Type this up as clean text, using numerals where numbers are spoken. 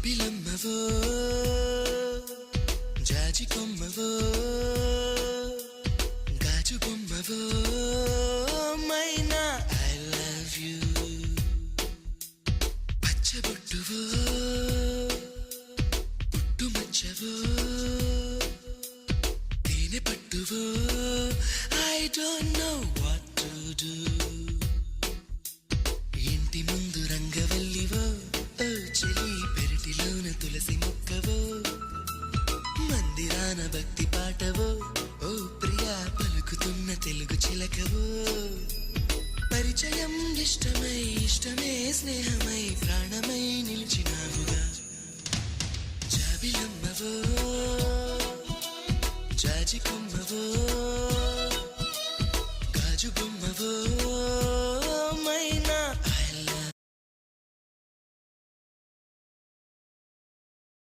జాబిలమ్మవో జాజి కొమ్మవో గాజు బొమ్మవో మైనా ఐ లవ్ యూ పచ్చబొట్టువో పుట్టుమచ్చవో తేనె పట్టువో I don't know what to do ఇంటి ముందు రంగవల్లివో ఓ చెలి పెరటిలోన తులసి మొక్కవో మందిరాన భక్తి పాటవో ఓ ప్రియా పలుకుతున్న తెలుగు చిలకవో పరిచయం ఇష్టమై ఇష్టమే స్నేహమై ప్రాణమై నిలిచినావుగా జాబిలమ్మవో జాజి కొమ్మ